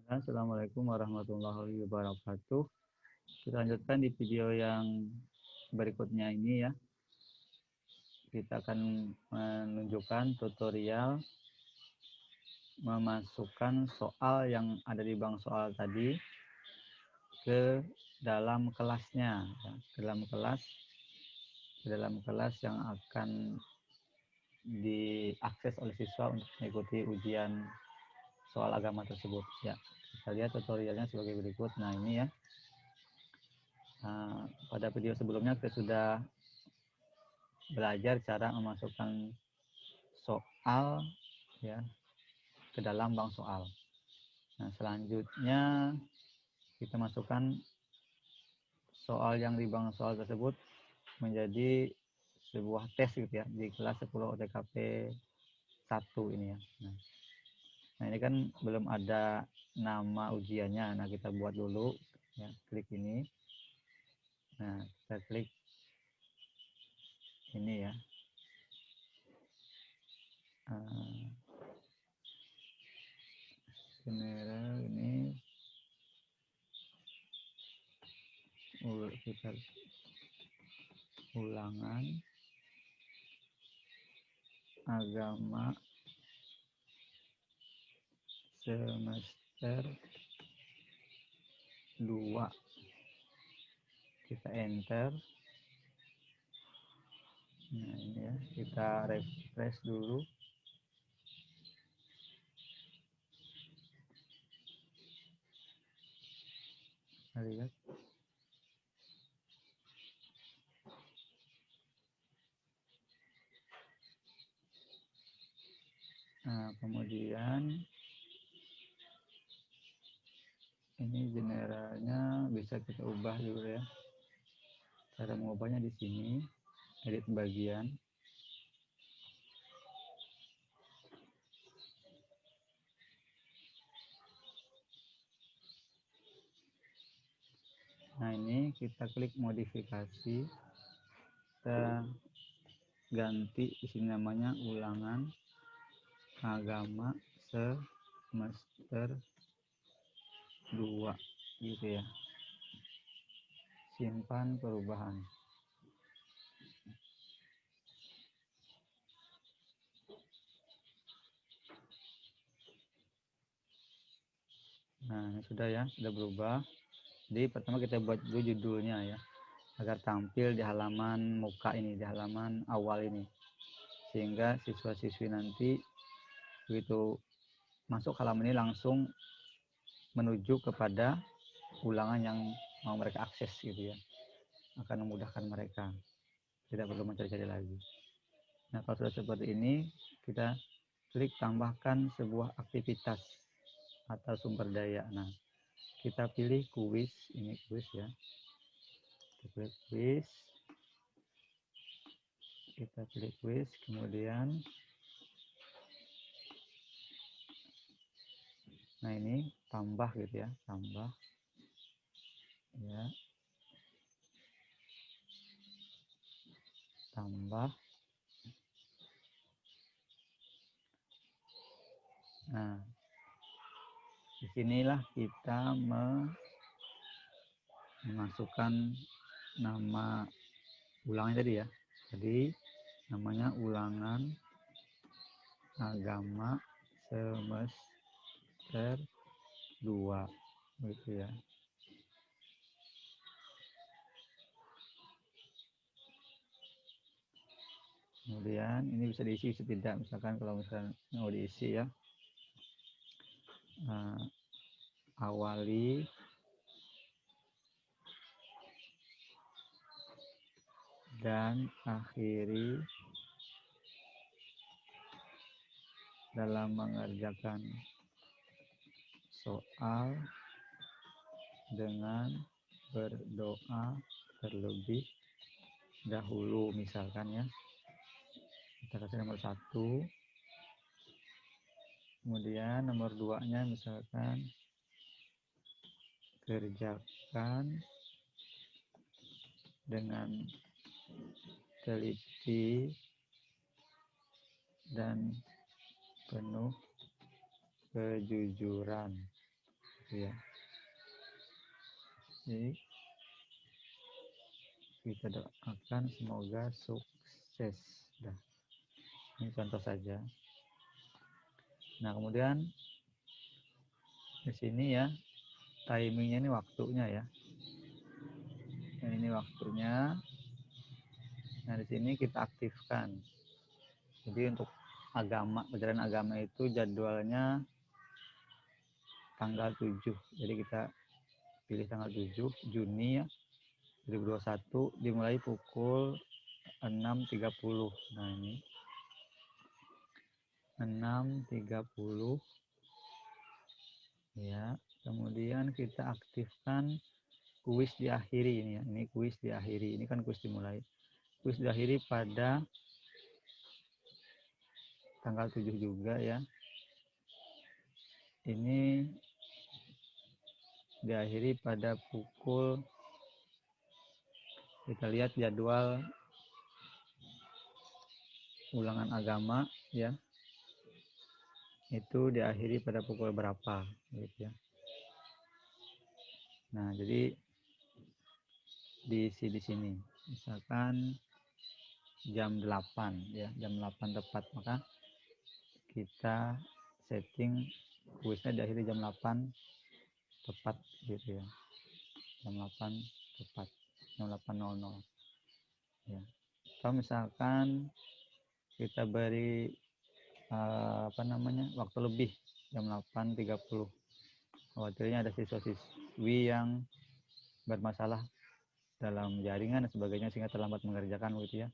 Assalamualaikum warahmatullahi wabarakatuh. Kita lanjutkan di video yang berikutnya ini ya. Kita akan menunjukkan tutorial memasukkan soal yang ada di bank soal tadi ke dalam kelasnya, ya. Ke dalam kelas yang akan diakses oleh siswa untuk mengikuti ujian soal agama tersebut. Ya, kita lihat tutorialnya sebagai berikut. Nah ini ya. Pada video sebelumnya kita sudah belajar cara memasukkan soal ya ke dalam bank soal. Nah, selanjutnya kita masukkan soal yang di bank soal tersebut menjadi sebuah tes gitu ya di kelas 10 OTKP 1 ini ya. Nah, ini kan belum ada nama ujiannya. Nah, kita buat dulu ya, klik ini. Nah, kita klik ini ya. General ini kita ulangan agama semester 2, kita enter. Nah ini ya, kita refresh dulu. Kita lihat. Nah kemudian ini generalnya bisa kita ubah dulu ya. Cara mengubahnya di sini, edit bagian. Nah ini kita klik modifikasi, kita ganti di sini namanya ulangan agama semester 2 gitu ya. Simpan perubahan. Nah, ini sudah ya, sudah berubah. Jadi pertama kita buat dulu judulnya ya, agar tampil di halaman muka ini, di halaman awal ini. Sehingga siswa-siswi nanti begitu masuk halaman ini langsung menuju kepada ulangan yang mau mereka akses gitu ya. Akan memudahkan mereka. Tidak perlu mencari-cari lagi. Nah, kalau sudah seperti ini, kita klik tambahkan sebuah aktivitas atau sumber daya. Nah, kita pilih kuis, ini kuis ya. Kita pilih kuis. Kita pilih kuis, kemudian nah ini tambah gitu ya, tambah ya. Tambah. Nah, disinilah kita memasukkan nama ulangan tadi ya. Jadi namanya ulangan agama semester 2 gitu ya. Kemudian ini bisa diisi bisa tidak, misalkan kalau misalnya mau diisi ya, awali dan akhiri dalam mengerjakan soal dengan berdoa terlebih dahulu, misalkan ya. Kita kasih nomor 1, kemudian nomor 2 nya misalkan kerjakan dengan teliti dan penuh kejujuran. ya. Jadi kita doakan semoga sukses. Dah. Ini contoh saja. Nah, kemudian di sini ya, timingnya ini waktunya ya. Nah, ini waktunya. Nah, di sini kita aktifkan. Jadi untuk pelajaran agama itu jadwalnya tanggal 7. Jadi kita pilih tanggal 7 Juni ya, 2021 dimulai pukul 6.30. Nah, ini 6.30 ya. Kemudian kita aktifkan kuis diakhiri ini ya. Ini kuis diakhiri. Ini kan kuis dimulai. Kuis diakhiri pada tanggal 7 juga ya. Ini diakhiri pada pukul, kita lihat jadwal ulangan agama ya. Itu diakhiri pada pukul berapa gitu ya. Nah, jadi di sini misalkan jam 8 ya, jam 8 tepat, maka kita setting kuisnya diakhiri jam 8 tepat gitu ya. Jam 8 tepat, jam 8.00 ya. Atau misalkan kita beri waktu lebih jam 8.30, khawatirnya ada siswa-siswi yang bermasalah dalam jaringan dan sebagainya sehingga terlambat mengerjakan gitu ya.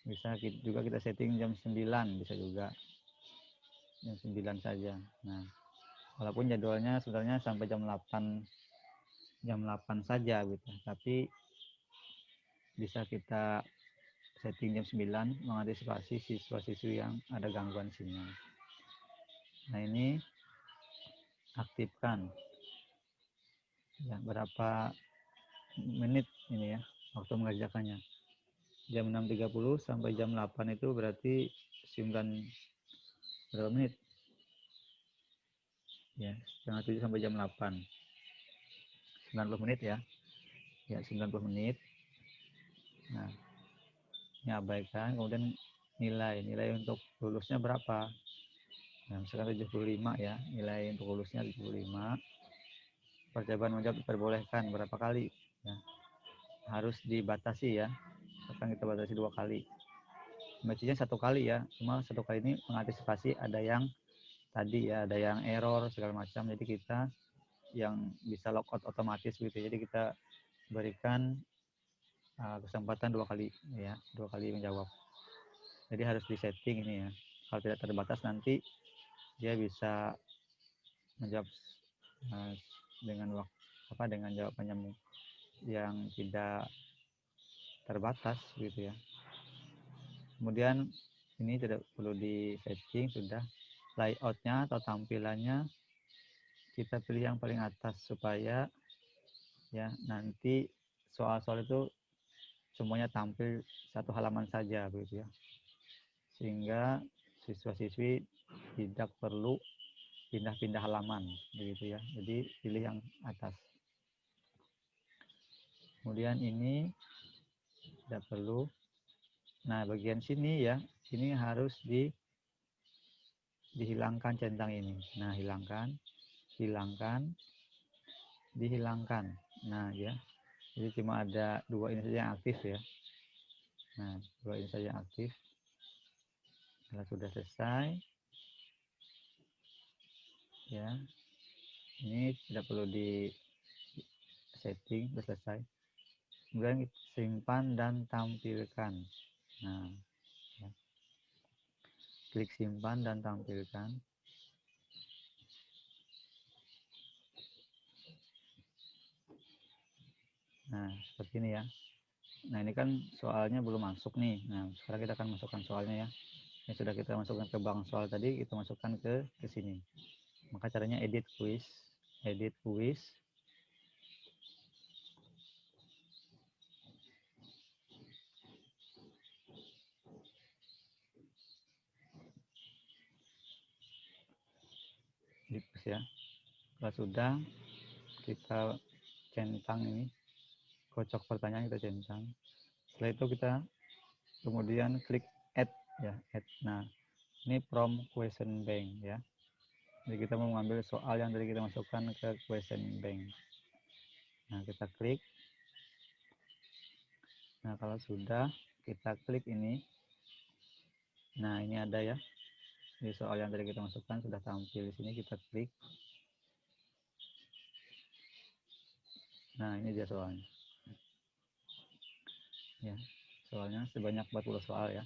Bisa juga kita setting jam 9, bisa juga jam 9 saja. Nah, walaupun jadwalnya sebenarnya sampai jam 8 saja gitu, tapi bisa kita setting jam 9 mengantisipasi siswa-siswi yang ada gangguan sinyal. Nah, ini aktifkan ya, berapa menit ini ya waktu mengerjakannya. Jam 6.30 sampai jam 8 itu berarti 9 berapa menit ya, setengah 7 sampai jam 8, 90 menit ya. Ya, 90 menit. Nah, ini abaikan. Kemudian nilai untuk lulusnya berapa. Nah, misalkan 75 ya, nilai untuk lulusnya 75. Percobaan menjawab diperbolehkan berapa kali ya. Harus dibatasi ya, misalkan kita batasi 2 kali, bacanya 1 kali ya. Cuma 1 kali ini mengantisipasi ada yang tadi ya, ada yang error segala macam, jadi kita yang bisa logout otomatis gitu. Jadi kita berikan kesempatan 2 kali ya, 2 kali menjawab. Jadi harus disetting ini ya. Kalau tidak terbatas nanti dia bisa menjawab dengan dengan jawabannya yang tidak terbatas gitu ya. Kemudian ini tidak perlu di setting, sudah layoutnya atau tampilannya kita pilih yang paling atas supaya ya nanti soal-soal itu semuanya tampil satu halaman saja begitu ya, sehingga siswa-siswi tidak perlu pindah-pindah halaman begitu ya. Jadi pilih yang atas. Kemudian ini tidak perlu. Nah, bagian sini ya, ini harus dihilangkan centang ini. Nah, hilangkan, dihilangkan. Nah ya, jadi cuma ada 2 ini saja yang aktif ya. Nah, 2 ini saja yang aktif. Kalau sudah selesai ya, ini tidak perlu di setting, sudah selesai. Kemudian simpan dan tampilkan. Nah ya. Klik simpan dan tampilkan. Nah, seperti ini ya. Nah, ini kan soalnya belum masuk nih. Nah, sekarang kita akan masukkan soalnya ya. Ini sudah kita masukkan ke bank soal tadi, kita masukkan ke sini. Maka caranya edit quiz. Ya. Kalau sudah, kita centang ini, kocok pertanyaan kita centang. Setelah itu kita kemudian klik add ya, add. Nah, ini from question bank ya. Jadi kita mau mengambil soal yang tadi kita masukkan ke question bank. Nah, kita klik. Nah, kalau sudah, kita klik ini. Nah, ini ada ya. Di soal yang tadi kita masukkan sudah tampil di sini, kita klik. Nah, ini dia soalnya. Ya, soalnya sebanyak 40 soal ya.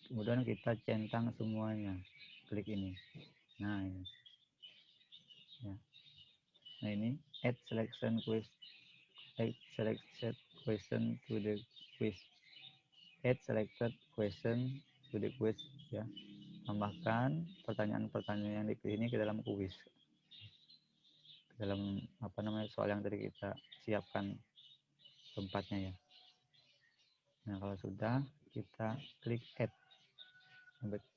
Kemudian kita centang semuanya. Klik ini. Nah, ini. Ya. Nah, ini add selection quiz. Add selected question to the quiz. Add selected question to the quiz ya. Tambahkan pertanyaan-pertanyaan yang dipilih ini ke dalam kuis, dalam soal yang tadi kita siapkan tempatnya ya. Nah, kalau sudah, kita klik add.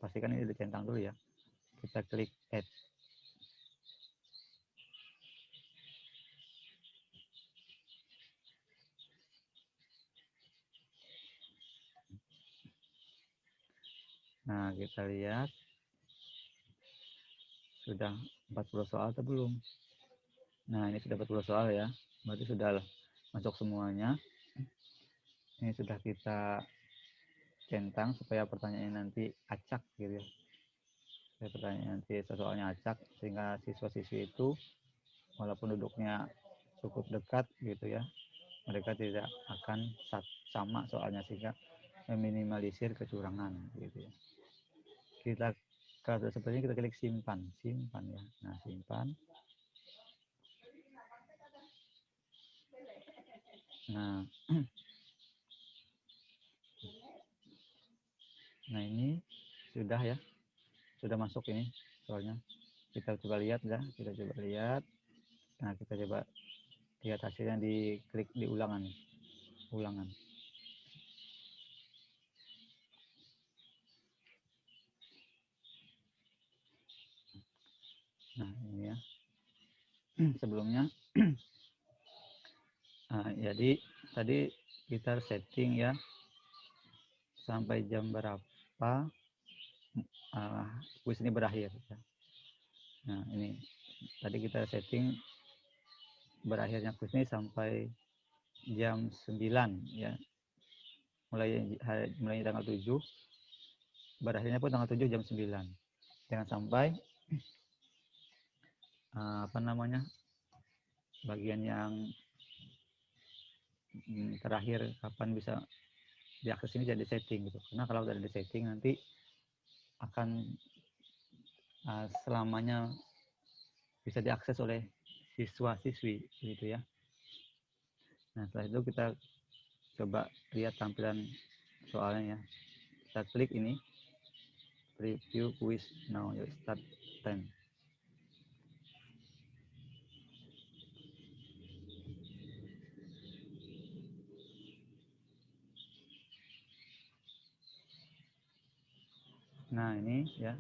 Pastikan ini dicentang dulu ya. Kita klik add. Nah, kita lihat sudah 40 soal atau belum. Nah, ini sudah 40 soal ya. Berarti sudah masuk semuanya. Ini sudah kita centang supaya pertanyaannya nanti acak gitu ya. Supaya pertanyaan nanti soalnya acak, sehingga siswa-siswi itu walaupun duduknya cukup dekat gitu ya, mereka tidak akan sama soalnya, sehingga meminimalisir kecurangan gitu ya. Kita kalau seperti ini kita klik simpan ya. Nah, simpan. Nah, nah ini sudah ya, sudah masuk ini soalnya. Kita coba lihat ya, kita coba lihat. Nah, kita coba lihat hasilnya, di klik di ulangan. Nah, ini ya. Sebelumnya jadi tadi kita setting ya sampai jam berapa kuis ini berakhir ya. Nah, ini tadi kita setting berakhirnya kuis ini sampai jam 9 ya. Mulai tanggal 7, berakhirnya pun tanggal 7 jam 9. Jangan sampai bagian yang terakhir kapan bisa diakses ini jadi setting gitu. Karena kalau tidak di setting nanti akan selamanya bisa diakses oleh siswa-siswi gitu ya. Nah, setelah itu kita coba lihat tampilan soalnya ya. Kita klik ini preview quiz now, yuk start time. Nah, ini ya,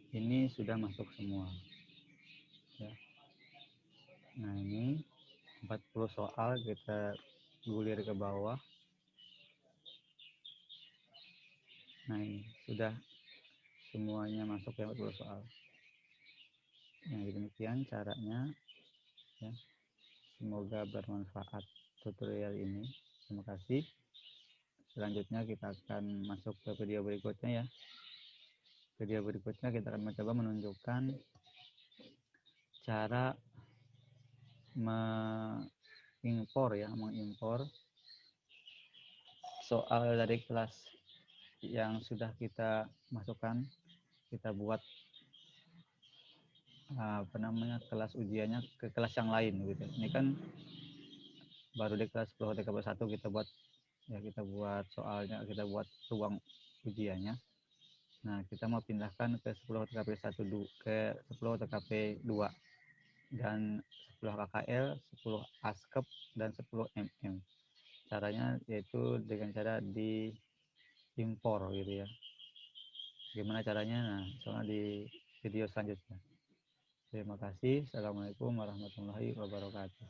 ini sudah masuk semua ya. Nah, ini 40 soal kita gulir ke bawah. Nah, ini sudah semuanya masuk ya, 40 soal. Nah, demikian caranya ya. Semoga bermanfaat tutorial ini. Terima kasih. Selanjutnya kita akan masuk ke video berikutnya ya. Video berikutnya kita akan mencoba menunjukkan cara mengimpor soal dari kelas yang sudah kita masukkan, kita buat kelas ujiannya ke kelas yang lain gitu. Ini kan baru di kelas 10 TKP 1 kita buat soalnya, kita buat ruang ujiannya. Nah, kita mau pindahkan ke 10 TKP 1 ke 10 TKP 2 dan 10 KKL, 10 ASKEP dan 10 MM. Caranya yaitu dengan cara diimpor gitu ya. Gimana caranya? Nah, soalnya di video selanjutnya. Terima kasih. Assalamualaikum warahmatullahi wabarakatuh.